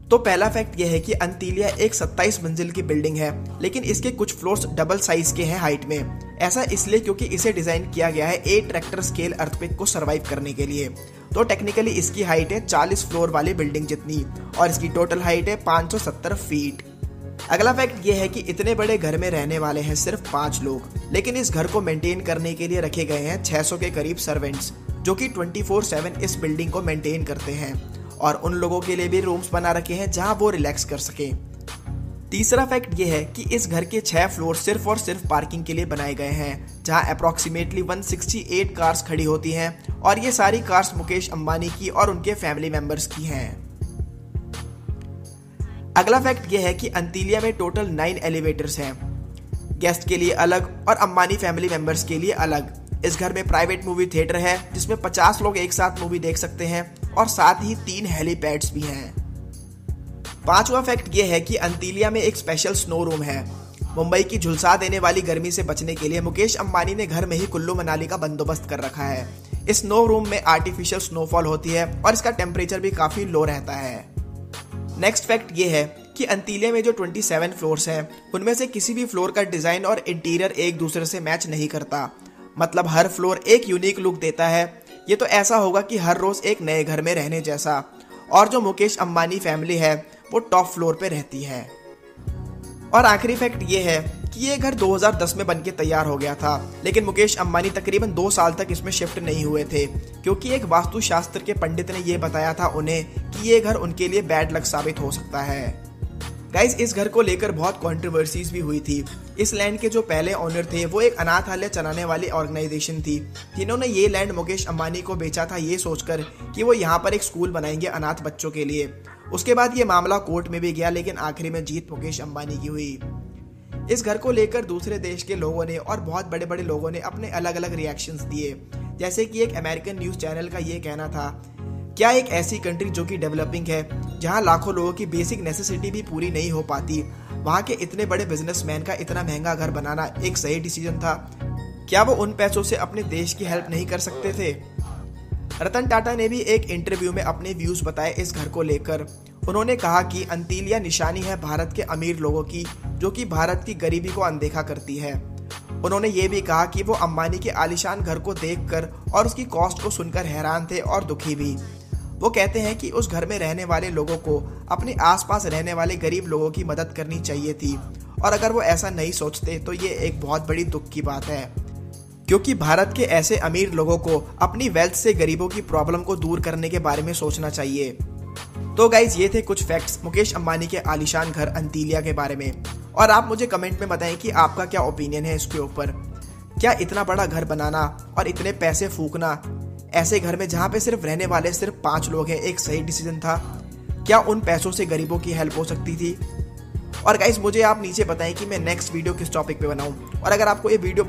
तो पहला फैक्ट यह है कि अंतिलिया एक 27 मंजिल की बिल्डिंग है, लेकिन इसके कुछ फ्लोर्स डबल साइज के हैं हाइट में। ऐसा इसलिए क्योंकि इसे डिजाइन किया गया है 8 रेक्टर स्केल अर्थक्वेक को सरवाइव करने के लिए। तो टेक्निकली इसकी हाइट है 40 फ्लोर वाली बिल्डिंग जितनी, और इसकी टोटल हाइट है 570 फीट। अगला फैक्ट ये है कि इतने बड़े घर में रहने वाले हैं सिर्फ 5 लोग, लेकिन इस घर को मेंटेन करने के लिए रखे गए हैं 600 के करीब सर्वेंट्स, जो कि 24/7 इस बिल्डिंग को मेंटेन करते हैं, और उन लोगों के लिए भी रूम्स बना रखे हैं जहां वो रिलैक्स कर सके। तीसरा फैक्ट ये है कि इस घर के 6 फ्लोर सिर्फ और सिर्फ पार्किंग के लिए बनाए गए हैं, जहां अप्रोक्सीमेटली 168 कार्स खड़ी होती हैं, और ये सारी कार्स मुकेश अंबानी की और उनके फैमिली मेंबर्स की हैं। अगला फैक्ट ये है कि अंतिलिया में टोटल 9 एलिवेटर्स हैं, गेस्ट के लिए अलग और अंबानी फैमिली मेंबर्स के लिए अलग। इस घर में प्राइवेट मूवी थिएटर है जिसमें 50 लोग एक साथ मूवी देख सकते हैं, और साथ ही 3 हेलीपैड्स भी हैं। पांचवा फैक्ट ये है कि अंतिलिया में एक स्पेशल स्नो रूम है। मुंबई की झुलसा देने वाली गर्मी से बचने के लिए मुकेश अंबानी ने घर में ही कुल्लू मनाली का बंदोबस्त कर रखा है। इस स्नो रूम में आर्टिफिशियल स्नोफॉल होती है और इसका टेम्परेचर भी काफी लो रहता है। नेक्स्ट फैक्ट ये है कि अंतिलिया में जो 27 फ्लोर्स हैं, उनमें से किसी भी फ्लोर का डिजाइन और इंटीरियर एक दूसरे से मैच नहीं करता। मतलब हर फ्लोर एक यूनिक लुक देता है। ये तो ऐसा होगा कि हर रोज एक नए घर में रहने जैसा। और जो मुकेश अंबानी फैमिली है वो टॉप फ्लोर पे रहती है। और आखिरी फैक्ट ये है कि ये घर 2010 में बनके तैयार हो गया था, लेकिन मुकेश अंबानी तकरीबन 2 साल तक इसमें शिफ्ट नहीं हुए थे, क्योंकि एक वास्तुशास्त्र के पंडित ने ये बताया था उन्हें कि ये घर उनके लिए बैड लक साबित हो सकता है। गाइस, इस घर को लेकर बहुत कंट्रोवर्सीज भी हुई थी। इस लैंड के जो पहले ओनर थे वो एक अनाथालय चलाने वाली ऑर्गेनाइजेशन थी, जिन्होंने ये लैंड मुकेश अंबानी को बेचा था ये सोचकर कि वो यहाँ पर एक स्कूल बनाएंगे अनाथ बच्चों के लिए। उसके बाद ये मामला कोर्ट में भी गया, लेकिन आखिरी में जीत मुकेश अंबानी की हुई। इस घर को लेकर दूसरे देश के लोगों ने और बहुत बड़े बड़े लोगों ने अपने अलग अलग रिएक्शंस दिए। जैसे कि एक अमेरिकन न्यूज चैनल का ये कहना था, क्या एक ऐसी कंट्री जो कि डेवलपिंग है, जहां लाखों लोगों की बेसिक नेसेसिटी भी पूरी नहीं हो पाती, वहां के इतने बड़े बिजनेसमैन का इतना महंगा घर बनाना एक सही डिसीजन था? क्या वो उन पैसों से अपने देश की हेल्प नहीं कर सकते थे? रतन टाटा ने भी एक इंटरव्यू में अपने व्यूज बताए इस घर को लेकर। उन्होंने कहा कि अंतिलिया निशानी है भारत के अमीर लोगों की, जो कि भारत की गरीबी को अनदेखा करती है। उन्होंने ये भी कहा कि वो अंबानी के आलीशान घर को देखकर और उसकी कॉस्ट को सुनकर हैरान थे और दुखी भी। वो कहते हैं कि उस घर में रहने वाले लोगों को अपने आसपास रहने वाले गरीब लोगों की मदद करनी चाहिए थी, और अगर वो ऐसा नहीं सोचते तो ये एक बहुत बड़ी दुख की बात है, क्योंकि भारत के ऐसे अमीर लोगों को अपनी वेल्थ से गरीबों की प्रॉब्लम को दूर करने के बारे में सोचना चाहिए। तो गाइज, ये थे कुछ फैक्ट्स मुकेश अंबानी के आलीशान घर अंतिलिया के बारे में, और आप मुझे कमेंट में बताएं कि आपका क्या ओपिनियन है इसके ऊपर। क्या इतना बड़ा घर बनाना और इतने पैसे फूकना ऐसे घर में जहां पे सिर्फ रहने वाले सिर्फ 5 लोग हैं एक सही डिसीजन था? क्या उन पैसों से गरीबों की हेल्प हो सकती थी? और गाइस, मुझे आप नीचे बताएं कि मैं नेक्स्ट वीडियो किस टॉपिक पे बनाऊं, और अगर आपको ये वीडियो